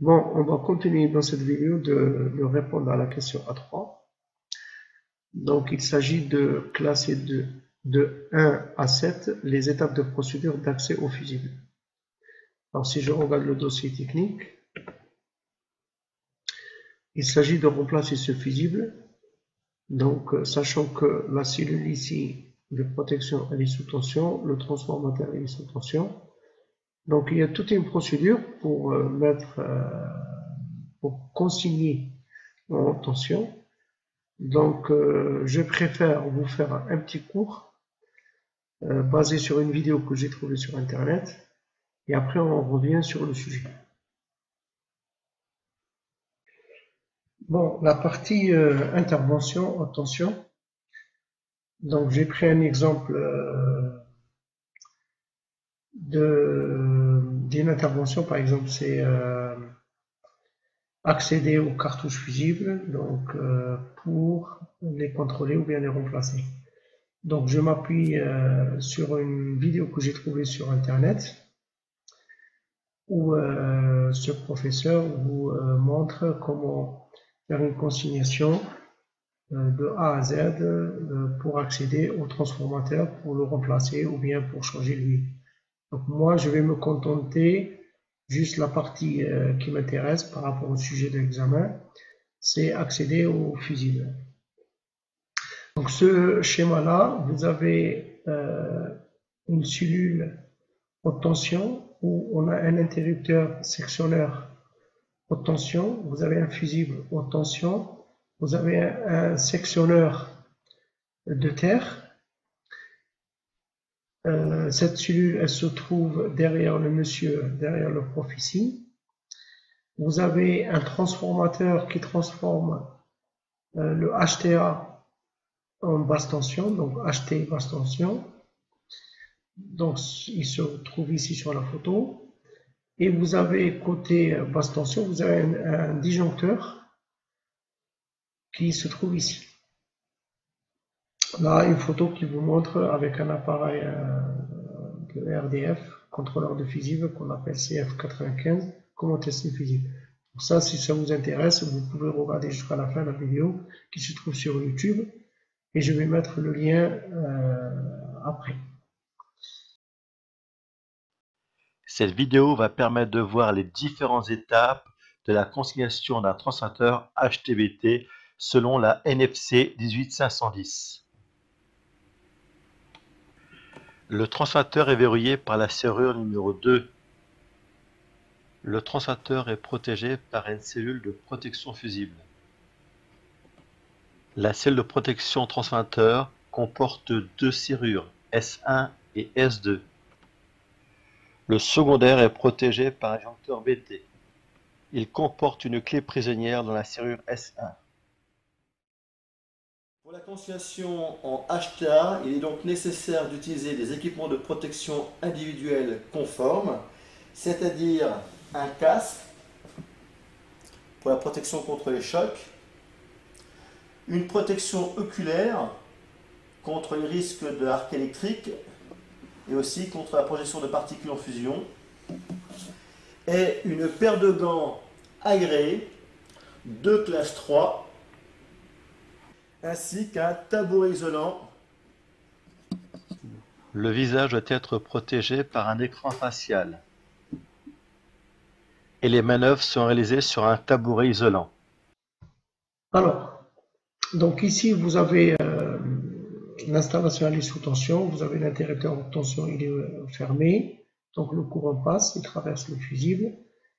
Bon, on va continuer dans cette vidéo de répondre à la question A3. Donc, il s'agit de classer de 1 à 7 les étapes de procédure d'accès au fusible. Alors, si je regarde le dossier technique, il s'agit de remplacer ce fusible. Donc, sachant que la cellule ici de protection elle est sous tension, le transformateur est sous tension. Donc, il y a toute une procédure pour pour consigner en tension. Donc, je préfère vous faire un petit cours basé sur une vidéo que j'ai trouvée sur Internet. Et après, on revient sur le sujet. Bon, la partie intervention en tension. Donc, j'ai pris un exemple d'une intervention. Par exemple, c'est accéder aux cartouches fusibles, donc pour les contrôler ou bien les remplacer. Donc, je m'appuie sur une vidéo que j'ai trouvée sur Internet où ce professeur vous montre comment faire une consignation de A à Z pour accéder au transformateur, pour le remplacer ou bien pour changer l'huile. Donc, moi, je vais me contenter juste la partie qui m'intéresse par rapport au sujet de l'examen, c'est accéder au fusible. Donc, ce schéma-là, vous avez une cellule haute tension où on a un interrupteur sectionneur haute tension, vous avez un fusible haute tension, vous avez un sectionneur de terre. Cette cellule, elle se trouve derrière le monsieur, derrière le prof ici. Vous avez un transformateur qui transforme le HTA en basse tension, donc HT basse tension. Donc, il se trouve ici sur la photo. Et vous avez côté basse tension, vous avez un disjoncteur qui se trouve ici. Là, une photo qui vous montre avec un appareil de RDF, contrôleur de fusible, qu'on appelle CF95, comment tester le fusible. Pour ça, si ça vous intéresse, vous pouvez regarder jusqu'à la fin de la vidéo qui se trouve sur YouTube. Et je vais mettre le lien après. Cette vidéo va permettre de voir les différentes étapes de la consignation d'un transformateur HTBT selon la NFC 18510. Le transformateur est verrouillé par la serrure numéro 2. Le transformateur est protégé par une cellule de protection fusible. La cellule de protection transformateur comporte deux serrures, S1 et S2. Le secondaire est protégé par un disjoncteur BT. Il comporte une clé prisonnière dans la serrure S1. Pour la consignation en HTA, il est donc nécessaire d'utiliser des équipements de protection individuelle conformes, c'est-à-dire un casque pour la protection contre les chocs, une protection oculaire contre les risques de arc électrique et aussi contre la projection de particules en fusion, et une paire de gants agréés de classe 3, ainsi qu'un tabouret isolant. Le visage doit être protégé par un écran facial. Et les manœuvres sont réalisées sur un tabouret isolant. Alors, donc ici, vous avez l'installation elle est sous tension, vous avez l'interrupteur haute tension, il est fermé, donc le courant passe, il traverse le fusible,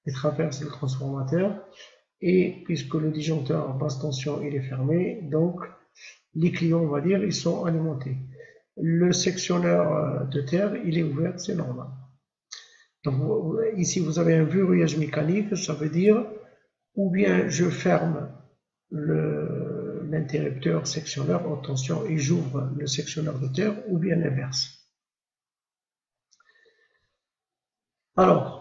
il traverse le transformateur, et puisque le disjoncteur basse tension il est fermé, donc les clients, on va dire, ils sont alimentés. Le sectionneur de terre, il est ouvert, c'est normal. Donc ici, vous avez un verrouillage mécanique, ça veut dire ou bien je ferme l'interrupteur sectionneur en tension et j'ouvre le sectionneur de terre, ou bien l'inverse. Alors,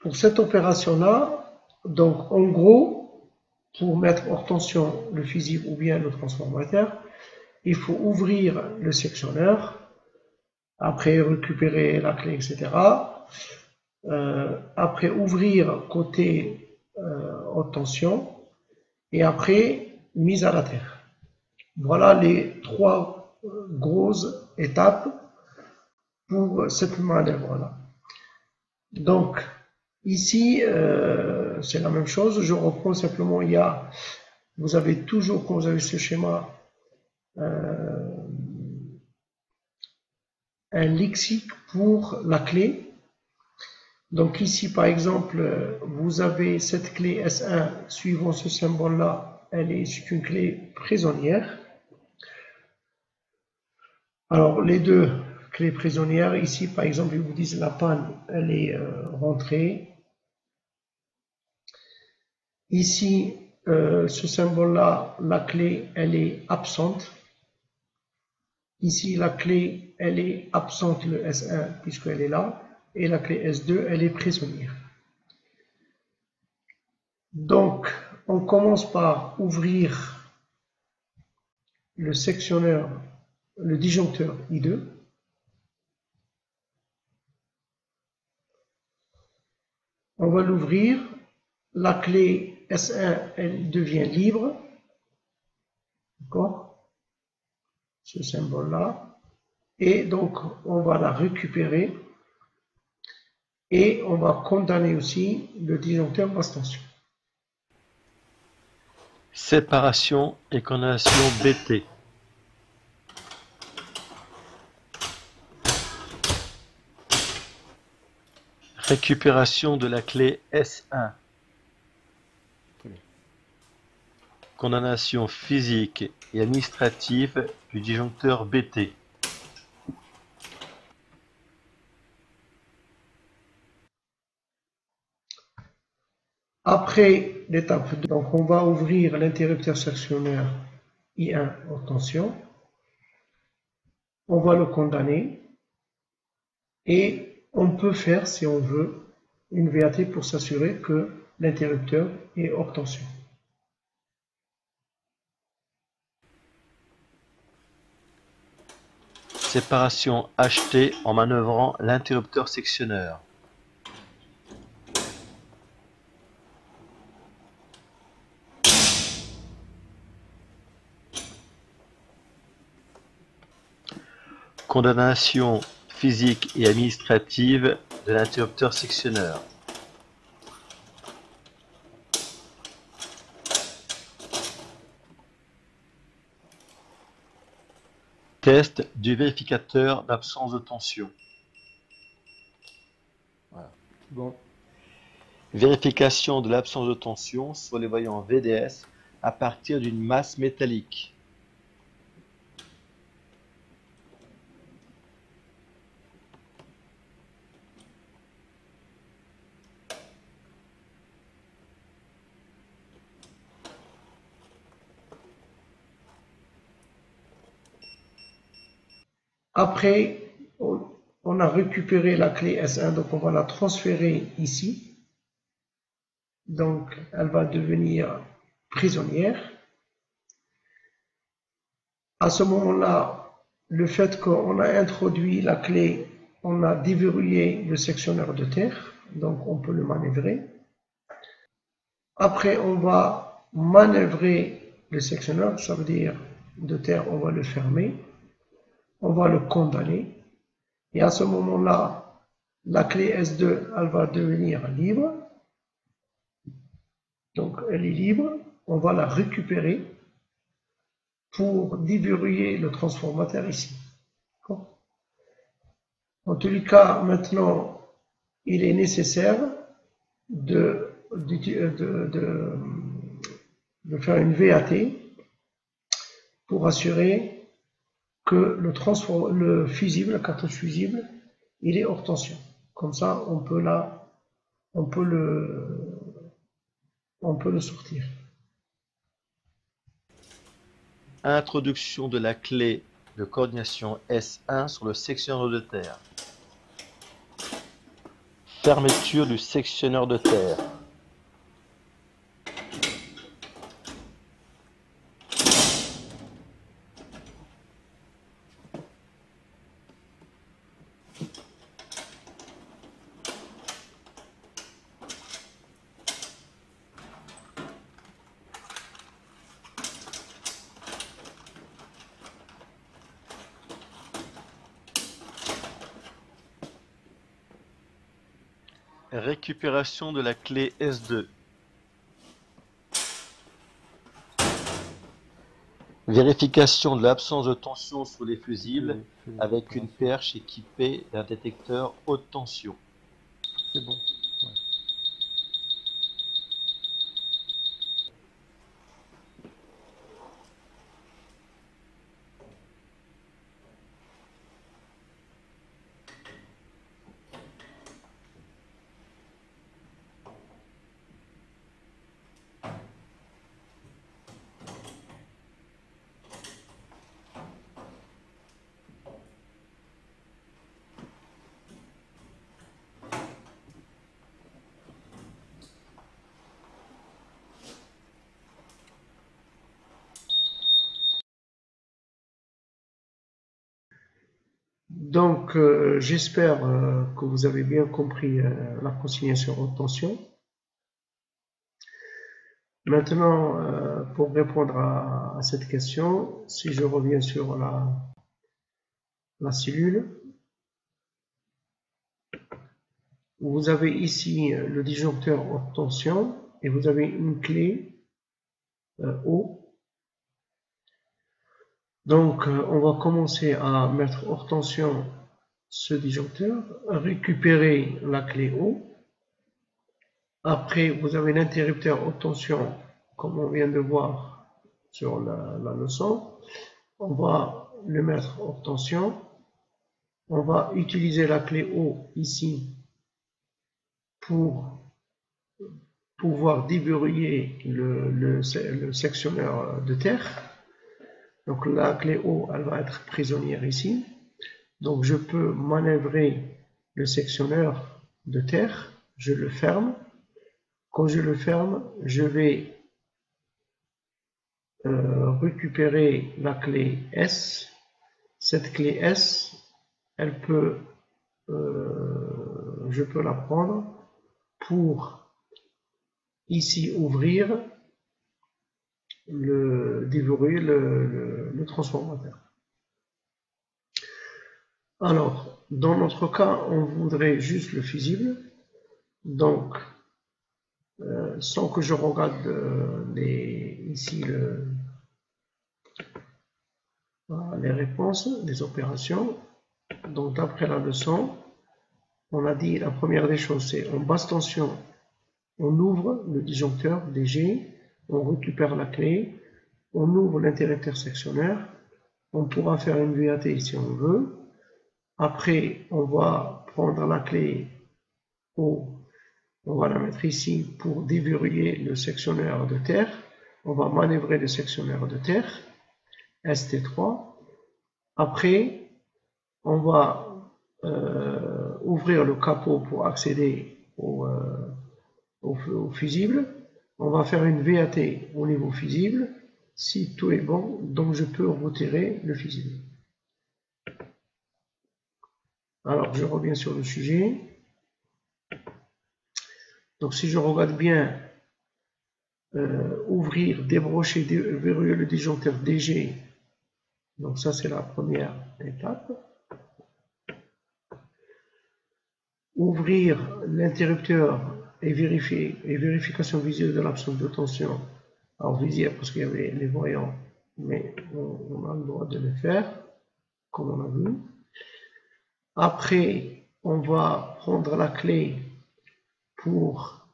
pour cette opération-là, donc en gros, pour mettre hors tension le fusible ou bien le transformateur, il faut ouvrir le sectionneur, après récupérer la clé, etc. Après ouvrir côté haute tension et après mise à la terre. Voilà les trois grosses étapes pour cette manœuvre-là. Donc, ici, c'est la même chose. Je reprends simplement, vous avez toujours, quand vous avez ce schéma, un lexique pour la clé. Donc ici, par exemple, vous avez cette clé S1, suivant ce symbole-là, c'est une clé prisonnière. Alors, les deux clés prisonnières, ici, par exemple, ils vous disent la panne, elle est rentrée. Ici, ce symbole-là, la clé, elle est absente. Ici, la clé, elle est absente, le S1, puisqu'elle est là. Et la clé S2, elle est prisonnière. Donc, on commence par ouvrir le sectionneur, le disjoncteur I2. On va l'ouvrir. La clé S1, elle devient libre. D'accord? Ce symbole-là. Et donc, on va la récupérer. Et on va condamner aussi le disjoncteur basse tension. Séparation et condamnation BT. Récupération de la clé S1. Condamnation physique et administrative du disjoncteur BT. Après l'étape 2, donc on va ouvrir l'interrupteur sectionneur I1 haute tension. On va le condamner. Et on peut faire, si on veut, une VAT pour s'assurer que l'interrupteur est hors tension. Séparation achetée en manœuvrant l'interrupteur sectionneur. Condamnation physique et administrative de l'interrupteur sectionneur. Test du vérificateur d'absence de tension. Voilà. Bon. Vérification de l'absence de tension sur les voyants VDS à partir d'une masse métallique. Après, on a récupéré la clé S1, donc on va la transférer ici. Donc, elle va devenir prisonnière. À ce moment-là, le fait qu'on a introduit la clé, on a déverrouillé le sectionneur de terre, donc on peut le manœuvrer. Après, on va manœuvrer le sectionneur, ça veut dire de terre, on va le fermer, on va le condamner, et à ce moment-là, la clé S2, elle va devenir libre, donc elle est libre, on va la récupérer pour déverrouiller le transformateur ici. En tous les cas, maintenant, il est nécessaire de faire une VAT pour assurer que le fusible, la cartouche fusible, il est hors tension. Comme ça, on peut le sortir. Introduction de la clé de coordination S1 sur le sectionneur de terre. Fermeture du sectionneur de terre. Récupération de la clé S2. Vérification de l'absence de tension sur les fusibles avec une perche équipée d'un détecteur haute tension. C'est bon. Ouais. Donc, j'espère que vous avez bien compris la consignation haute tension. Maintenant, pour répondre à cette question, si je reviens sur la cellule, vous avez ici le disjoncteur haute tension et vous avez une clé haut. Donc, on va commencer à mettre hors tension ce disjoncteur, récupérer la clé haut. Après, vous avez l'interrupteur haute tension, comme on vient de voir sur la leçon. On va le mettre hors tension. On va utiliser la clé haut ici pour pouvoir déverrouiller le sectionneur de terre. Donc la clé haut, elle va être prisonnière ici. Donc je peux manœuvrer le sectionneur de terre. Je le ferme. Quand je le ferme, je vais récupérer la clé S. Cette clé S, elle peut, je peux la prendre pour ici ouvrir déverrouiller le transformateur. Alors, dans notre cas, on voudrait juste le fusible. Donc, sans que je regarde ici les réponses des opérations. Donc, d'après la leçon, on a dit la première des choses, c'est en basse tension, on ouvre le disjoncteur DG, on récupère la clé, on ouvre l'interrupteur sectionneur, on pourra faire une VAT si on veut. Après, on va prendre la clé haut, on va la mettre ici pour déverrouiller le sectionneur de terre. On va manœuvrer le sectionneur de terre, ST3. Après, on va ouvrir le capot pour accéder au fusible. On va faire une VAT au niveau fusible. Si tout est bon, donc je peux retirer le fusible. Alors, je reviens sur le sujet. Donc, si je regarde bien, ouvrir, débrocher, verrouiller le disjoncteur DG. Donc, ça, c'est la première étape. Ouvrir l'interrupteur et vérification visuelle de l'absence de tension. Alors, visière, parce qu'il y avait les voyants, mais on a le droit de le faire, comme on a vu. Après, on va prendre la clé pour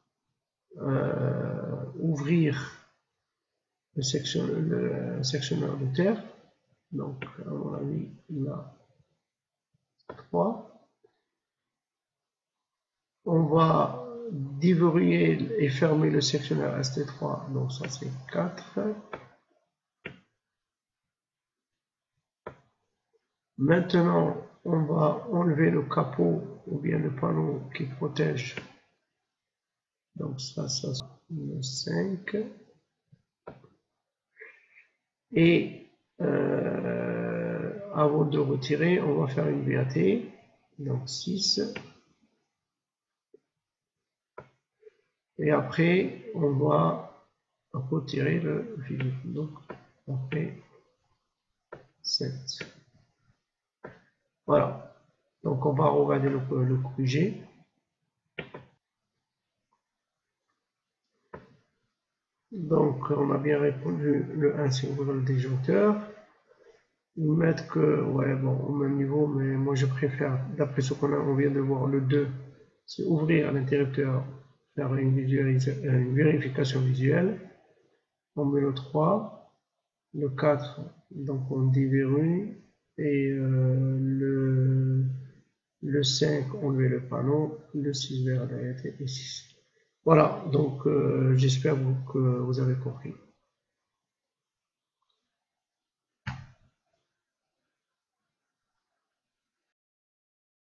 ouvrir le sectionneur de terre. Donc, à mon avis, il a 3. On va déverrouiller et fermer le sectionneur ST3. Donc, ça, c'est 4. Maintenant, on va enlever le capot ou bien le panneau qui protège. Donc, ça c'est le 5. Et avant de retirer, on va faire une VAT. Donc, 6. Et après, on va retirer le fil. Donc, après 7. Voilà. Donc, on va regarder le QG. Donc, on a bien répondu le 1, c'est ouvrir le disjoncteur. Ils mettent que, ouais, bon, au même niveau, mais moi je préfère, d'après ce on vient de voir, le 2, c'est ouvrir l'interrupteur, faire une vérification visuelle. On met le 3, le 4, donc on déverrouille, et le 5, enlever le panneau, le 6 vers la réalité et 6. Voilà, donc j'espère que vous avez compris.